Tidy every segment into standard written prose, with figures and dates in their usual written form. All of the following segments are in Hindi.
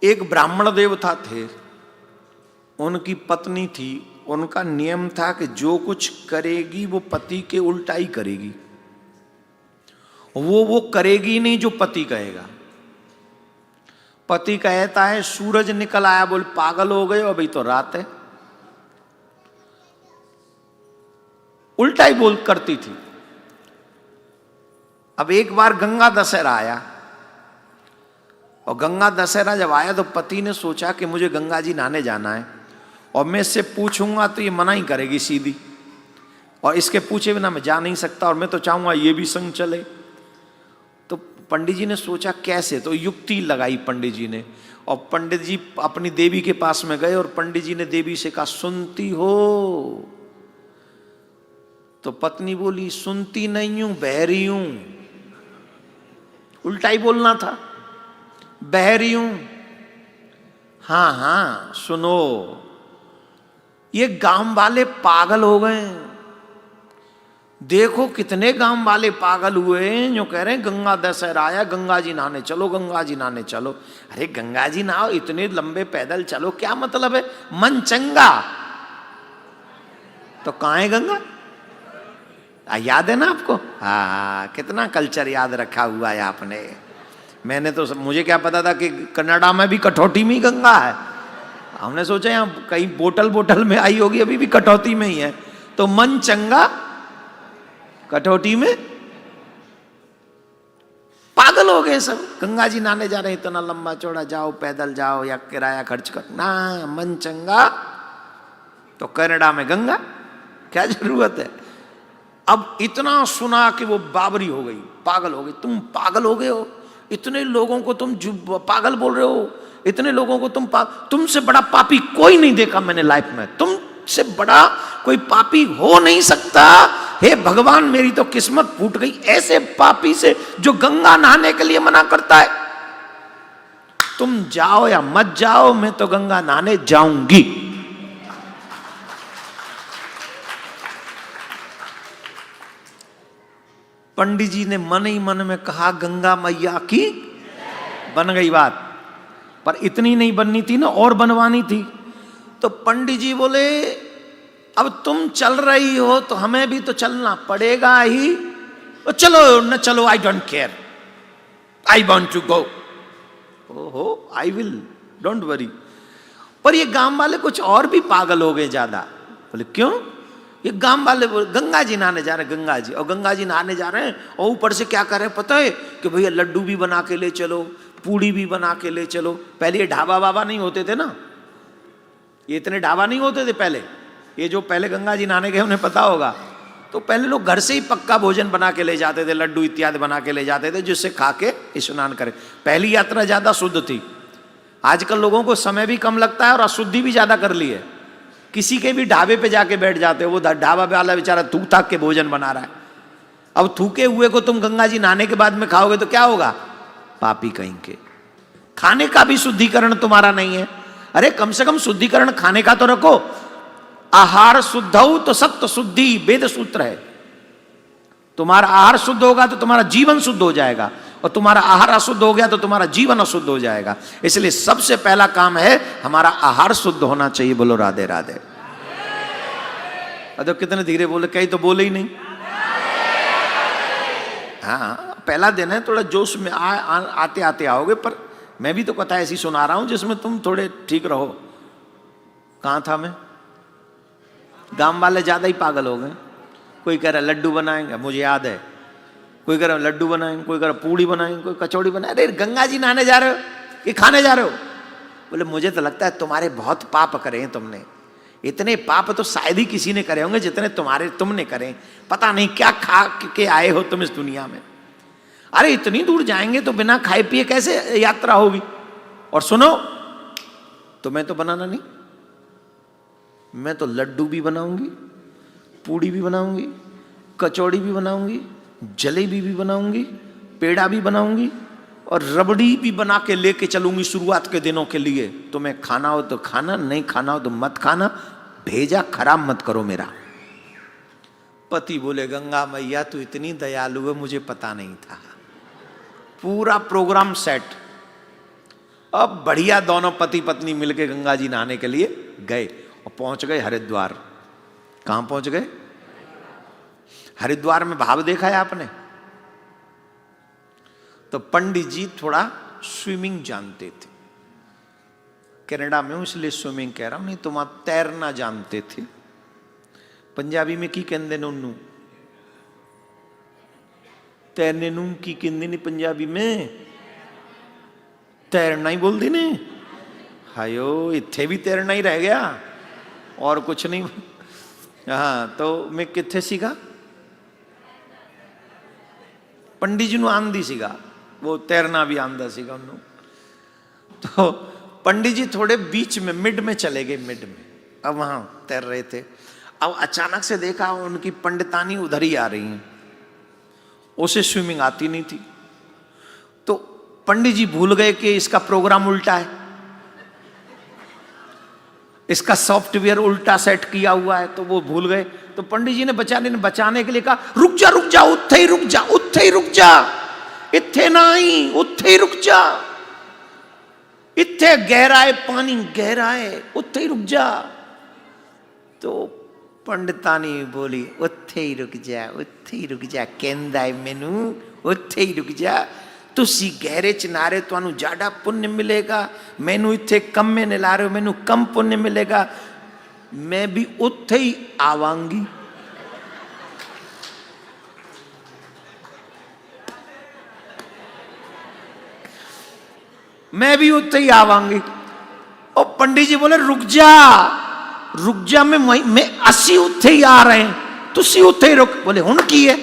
एक ब्राह्मण देवता थे, उनकी पत्नी थी। उनका नियम था कि जो कुछ करेगी वो पति के उल्टा ही करेगी। वो करेगी नहीं जो पति कहेगा। पति कहता है सूरज निकल आया, बोल पागल हो गए, अभी तो रात है। उल्टा ही बोल करती थी। अब एक बार गंगा दशहरा आया, और गंगा दशहरा जब आया तो पति ने सोचा कि मुझे गंगा जी नहाने जाना है, और मैं इससे पूछूंगा तो ये मना ही करेगी सीधी, और इसके पूछे बिना मैं जा नहीं सकता, और मैं तो चाहूंगा ये भी संग चले। तो पंडित जी ने सोचा कैसे, तो युक्ति लगाई पंडित जी ने, और पंडित जी अपनी देवी के पास में गए, और पंडित जी ने देवी से कहा सुनती हो? तो पत्नी बोली सुनती नहीं हूं, बह रही हूं। उल्टा ही बोलना था, बह रही हूं। हाँ हाँ सुनो। ये गांव वाले पागल हो गए। देखो कितने गांव वाले पागल हुए हैं जो कह रहे हैं गंगा दशहरा आया, गंगा जी नहाने चलो, गंगा जी नहाने चलो। अरे गंगा जी नहाओ, इतने लंबे पैदल चलो, क्या मतलब है? मन चंगा तो कहां है गंगा? याद है ना आपको? हाँ, कितना कल्चर याद रखा हुआ है आपने। मैंने तो मुझे क्या पता था कि कनाडा में भी कठौती में ही गंगा है। हमने सोचा यहाँ कहीं बोतल में आई होगी, अभी भी कटौती में ही है। तो मन चंगा कटौती में। पागल हो गए सब। गंगा जी नहाने जा रहे हैं, इतना लंबा चौड़ा जाओ, पैदल जाओ या किराया खर्च कर ना। मन चंगा तो कनाडा में गंगा, क्या जरूरत है? अब इतना सुना कि वो बाबरी हो गई, पागल हो गई। तुम पागल हो गए हो, इतने लोगों को तुम पागल बोल रहे हो, इतने लोगों को तुमसे बड़ा पापी कोई नहीं देखा मैंने लाइफ में। तुमसे बड़ा कोई पापी हो नहीं सकता। हे भगवान, मेरी तो किस्मत फूट गई ऐसे पापी से जो गंगा नहाने के लिए मना करता है। तुम जाओ या मत जाओ, मैं तो गंगा नहाने जाऊंगी। पंडित जी ने मन ही मन में कहा गंगा मैया की। बन गई बात, पर इतनी नहीं बननी थी ना, और बनवानी थी। तो पंडित जी बोले अब तुम चल रही हो तो हमें भी तो चलना पड़ेगा ही। तो चलो न चलो, I don't care, I want to go. ओहो, आई विल, डोंट वरी। पर ये गांव वाले कुछ और भी पागल हो गए ज्यादा। बोले क्यों? ये गांव वाले गंगा जी नहाने जा रहे हैं, गंगा जी, और गंगा जी नहाने जा रहे हैं, और ऊपर से क्या कर रहे हैं पता है? कि भैया लड्डू भी बना के ले चलो, पूड़ी भी बना के ले चलो। पहले ये ढाबा बाबा नहीं होते थे ना, ये इतने ढाबा नहीं होते थे पहले। ये जो पहले गंगा जी नहाने गए उन्हें पता होगा। तो पहले लोग घर से ही पक्का भोजन बना के ले जाते थे, लड्डू इत्यादि बना के ले जाते थे, जिससे खा के स्नान करें। पहली यात्रा ज्यादा शुद्ध थी। आजकल लोगों को समय भी कम लगता है और अशुद्धि भी ज्यादा कर ली है। किसी के भी ढाबे पे जाके बैठ जाते हो, वो ढाबा वाला बेचारा थूक थाक के भोजन बना रहा है। अब थूके हुए को तुम गंगा जी नहाने के बाद में खाओगे तो क्या होगा? पापी कहीं के। खाने का भी शुद्धिकरण तुम्हारा नहीं है। अरे कम से कम शुद्धिकरण खाने का तो रखो। आहार शुद्ध हो तो सत्य शुद्धि, वेद सूत्र है। तुम्हारा आहार शुद्ध होगा तो तुम्हारा जीवन शुद्ध हो जाएगा, और तुम्हारा आहार अशुद्ध हो गया तो तुम्हारा जीवन अशुद्ध हो जाएगा। इसलिए सबसे पहला काम है हमारा आहार शुद्ध होना चाहिए। बोलो राधे राधे। अरे कितने धीरे बोले, कहीं तो बोले ही नहीं। हाँ, पहला दिन है, थोड़ा जोश में आते आते आओगे। पर मैं भी तो कथा ऐसी सुना रहा हूं जिसमें तुम थोड़े ठीक रहो। कहां था मैं? गांव वाले ज्यादा ही पागल हो गए। कोई कह रहा लड्डू बनाएंगे, मुझे याद है। कोई कह रहा लड्डू बनाएंगे, कोई कह रहा पूड़ी बनाएंगे, कोई कचौड़ी बनाए। अरे गंगा जी नहाने जा रहे हो कि खाने जा रहे हो? बोले मुझे तो लगता है तुम्हारे बहुत पाप करे हैं तुमने। इतने पाप तो शायद ही किसी ने करे होंगे जितने तुमने करे। पता नहीं क्या खा के आए हो तुम इस दुनिया में। अरे इतनी दूर जाएंगे तो बिना खाए पिए कैसे यात्रा होगी? और सुनो, तुम्हें तो बनाना नहीं, मैं तो लड्डू भी बनाऊंगी, पूड़ी भी बनाऊंगी, कचौड़ी भी बनाऊंगी, जलेबी भी बनाऊंगी, पेड़ा भी बनाऊंगी, और रबड़ी भी बना के लेके चलूंगी शुरुआत के दिनों के लिए। तुम्हें खाना हो तो खाना, नहीं खाना हो तो मत खाना। भेजा खराब मत करो मेरा। पति बोले गंगा मैया तू इतनी दयालु है, मुझे पता नहीं था। पूरा प्रोग्राम सेट। अब बढ़िया दोनों पति पत्नी मिलके गंगा जी नहाने के लिए गए और पहुंच गए हरिद्वार। कहां पहुंच गए? हरिद्वार में भाव देखा है आपने? तो पंडित जी थोड़ा स्विमिंग जानते थे। कनाडा में हूं इसलिए स्विमिंग कह रहा हूं, नहीं तो वहां तैरना जानते थे। पंजाबी में की कहते नोनू तैरने नू की कहते नहीं पंजाबी में, तैरना ही बोल दी ने। हायो इत्थे भी तैरना ही रह गया और कुछ नहीं। हाँ तो मैं किथे सीगा? पंडित जी आंदी सीगा, वो तैरना भी आंदा सीगा उन्होंने। तो पंडित जी थोड़े बीच में मिड में चले गए, मिड में। अब वहां तैर रहे थे, अब अचानक से देखा उनकी पंडितानी उधर ही आ रही हैं। उसे स्विमिंग आती नहीं थी, तो पंडित जी भूल गए कि इसका प्रोग्राम उल्टा है, इसका सॉफ्टवेयर उल्टा सेट किया हुआ है, तो वो भूल गए। तो पंडित जी ने बचाने के लिए कहा, रुक जा रुक जा, उत्थे ही रुक जा, उत्थे ही रुक जा, इत्थे ना ही, उत्थे ही रुक जा, इत्थे गहरा है पानी, गहरा है, उत्थे ही रुक जा। तो पंडितानी बोली, उत्थे ही रुक जा, उत्थे ही रुक जा, कहंदा है मैनू उत्थे ही रुक जा। तुसी गहरे च नारे तुहानू ज्यादा पुण्य मिलेगा, मैनू इत्थे कम में ला रहे हो, मैनू कम पुण्य मिलेगा, मैं भी उत्थे ही आवांगी। मैं भी उत्थे ही आवांगी। और पंडित जी बोले रुक जा, रुक जा, मैं असी उत्थे ही आ रहे हैं, तुसी उत्थे ही रुक। बोले हुण की है,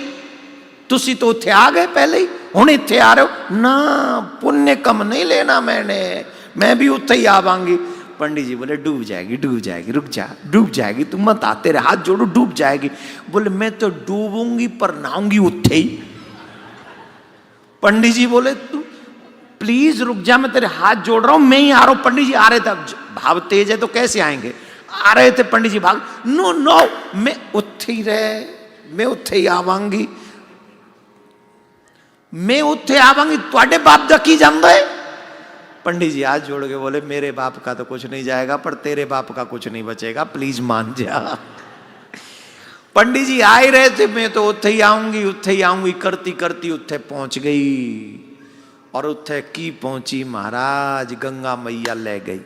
तुसी तो उत्थे आ गए पहले ही, हुण इत्थे आ रहे हो ना, पुण्य कम नहीं लेना मैंने, मैं भी उत्थे ही आवांगी। पंडित जी बोले डूब जाएगी, डूब जाएगी, रुक जा, डूब जाएगी, तुम मत आते रहे, हाथ जोड़ो, डूब जाएगी। बोले मैं तो डूबूंगी पर नहाऊंगी उत्थे ही। पंडित जी बोले तू प्लीज रुक जा, मैं तेरे हाथ जोड़ रहा हूं, मैं ही आ रहा हूं। पंडित जी आ रहे थे, भाव तेज है तो कैसे आएंगे, आ रहे थे पंडित जी भाग, नो नो मैं उत्थे ही रहे, मैं उत्थे ही आवांगी, मैं उत्थे आवांगी, तुहाडे बाप दा की जांदा है। पंडित जी हाथ जोड़ के बोले मेरे बाप का तो कुछ नहीं जाएगा, पर तेरे बाप का कुछ नहीं बचेगा, प्लीज मान जा। पंडित जी आ ही रहे थे, मैं तो उत्थे ही आऊंगी, उत्थे ही आऊंगी करती करती उत्थे पहुंच गई। और उत्थे की पहुंची महाराज, गंगा मैया ले गई।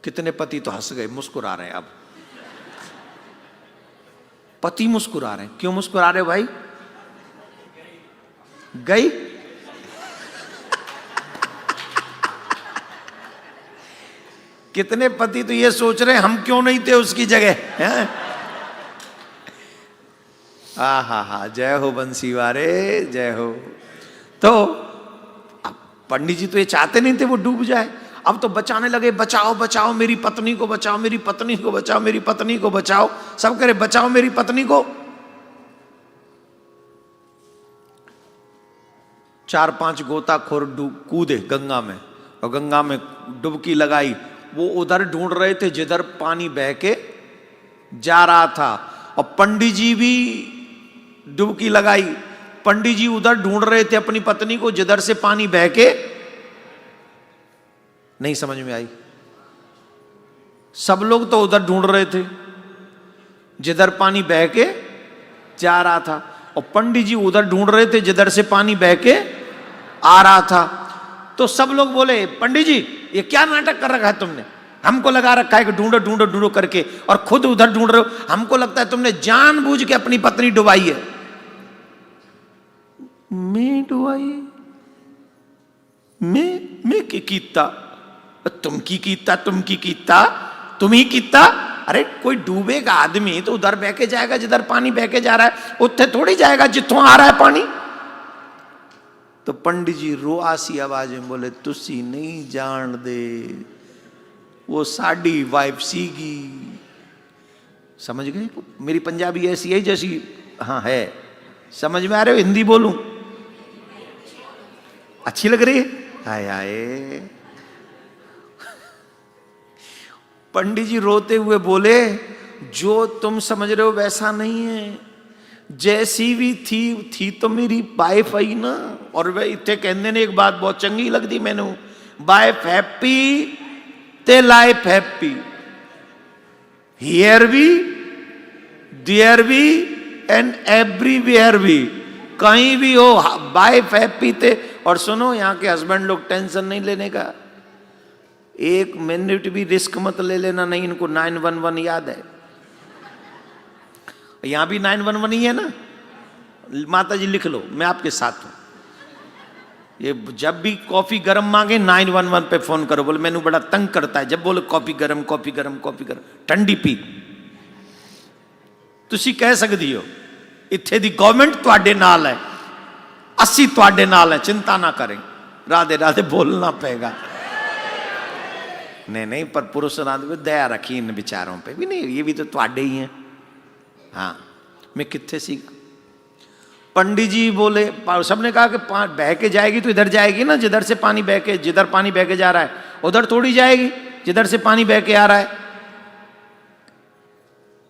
कितने पति तो हंस गए, मुस्कुरा रहे हैं। अब पति मुस्कुरा रहे हैं, क्यों मुस्कुरा रहे हो भाई? गई कितने पति तो ये सोच रहे हैं हम क्यों नहीं थे उसकी जगह, हैं? हा, जय हो बंसी वारे, जय हो। तो पंडित जी तो ये चाहते नहीं थे वो डूब जाए, अब तो बचाने लगे, बचाओ बचाओ मेरी पत्नी को, बचाओ मेरी पत्नी को, बचाओ मेरी पत्नी को, बचाओ, सब करे बचाओ मेरी पत्नी को। 4-5 गोताखोर कूदे गंगा में और गंगा में डुबकी लगाई। वो उधर ढूंढ रहे थे जिधर पानी बह के जा रहा था, और पंडित जी भी डुबकी लगाई। पंडित जी उधर ढूंढ रहे थे अपनी पत्नी को जिधर से पानी बह के, नहीं समझ में आई? सब लोग तो उधर ढूंढ रहे थे जिधर पानी बह के जा रहा था, और पंडित जी उधर ढूंढ रहे थे जिधर से पानी बह के आ रहा था। तो सब लोग बोले पंडित जी ये क्या नाटक कर रखा है तुमने, हमको लगा रखा है कि ढूंढो ढूंढो ढूंढो करके, और खुद उधर ढूंढ रहे हो, हमको लगता है तुमने जानबूझ के अपनी पत्नी डुबाई है। मैं डुबाई? मैं की कीता? तुम की कीता, तुम की कीता, तुम ही कीता? अरे कोई डूबेगा आदमी तो उधर बह के जाएगा जिधर पानी बह के जा रहा है, उत्थे थोड़ी जाएगा जिथों आ रहा है पानी। तो पंडित जी रोआसी आवाज में बोले तुसी नहीं जान दे, वो साड़ी वाइफ सीगी। समझ गए? मेरी पंजाबी ऐसी है जैसी हाँ है, समझ में आ रहे हो? हिंदी बोलूं? अच्छी लग रही है? हाय हाय। पंडित जी रोते हुए बोले जो तुम समझ रहे हो वैसा नहीं है, जैसी भी थी तो मेरी वाइफ आई ना। और वे इतने कहते ने एक बात बहुत चंगी लगती मैनू, वाइफ हैप्पी ते लाइफ हैप्पी, हियर भी देयर भी एंड एवरीवेयर भी, कहीं भी हो वाइफ हैप्पी थे। और सुनो यहाँ के हस्बैंड लोग टेंशन नहीं लेने का, एक मिनट भी रिस्क मत ले लेना, नहीं इनको 911 याद है। यहां भी 911 ही है ना, माता जी लिख लो, मैं आपके साथ हूं। ये जब भी कॉफी गरम मांगे 911 पे फोन करो। बोले मैनू बड़ा तंग करता है जब बोले कॉफी गरम कॉफी गरम कॉफी गरम, ठंडी पी। तुसी कह सकदी हो इत्थे दी गवर्नमेंट तुहाडे नाल है, अस्सी तुहाडे नाल है, चिंता ना करें, राधे राधे बोलना पेगा। नहीं नहीं, पर पुरुष राधे दया रखी इन विचारों पे भी, नहीं ये भी तो तुहाडे ही हैं। हाँ, मैं कितने सीखा। पंडित जी बोले, सबने कहा कि बह के जाएगी तो इधर जाएगी ना, जिधर से पानी बह के, जिधर पानी बह के जा रहा है उधर थोड़ी जाएगी जिधर से पानी बह के आ रहा है।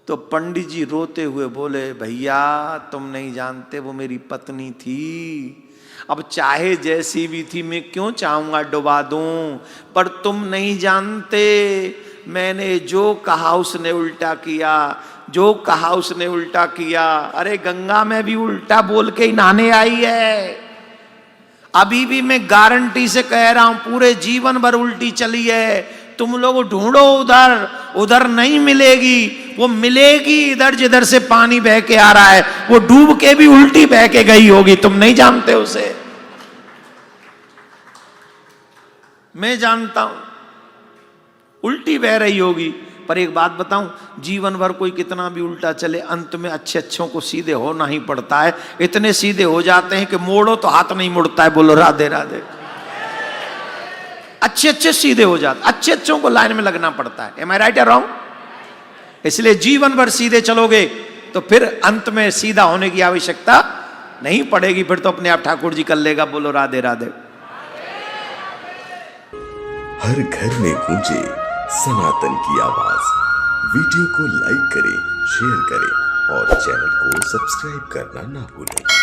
तो पंडित जी रोते हुए बोले, भैया तुम नहीं जानते वो मेरी पत्नी थी, अब चाहे जैसी भी थी मैं क्यों चाहूंगा डुबा दूं, पर तुम नहीं जानते मैंने जो कहा उसने उल्टा किया, जो कहा उसने उल्टा किया। अरे गंगा में भी उल्टा बोल के ही नहाने आई है। अभी भी मैं गारंटी से कह रहा हूं पूरे जीवन भर उल्टी चली है। तुम लोग ढूंढो उधर, उधर नहीं मिलेगी, वो मिलेगी इधर जिधर से पानी बह के आ रहा है। वो डूब के भी उल्टी बह के गई होगी, तुम नहीं जानते उसे, मैं जानता हूं उल्टी बह रही होगी। पर एक बात बताऊं, जीवन भर कोई कितना भी उल्टा चले, अंत में अच्छे अच्छों को सीधे होना ही पड़ता है। इतने सीधे हो जाते हैं कि मोड़ो तो हाथ नहीं मुड़ता है। बोलो राधे राधे। अच्छे अच्छे सीधे हो जाते, अच्छे अच्छों को लाइन में लगना पड़ता है। एम आई राइट या रॉन्ग? इसलिए जीवन भर सीधे चलोगे तो फिर अंत में सीधा होने की आवश्यकता नहीं पड़ेगी, फिर तो अपने आप ठाकुर जी कर लेगा। बोलो राधे राधे। हर घर में गूंजे सनातन की आवाज। वीडियो को लाइक करें, शेयर करें और चैनल को सब्सक्राइब करना ना भूलें।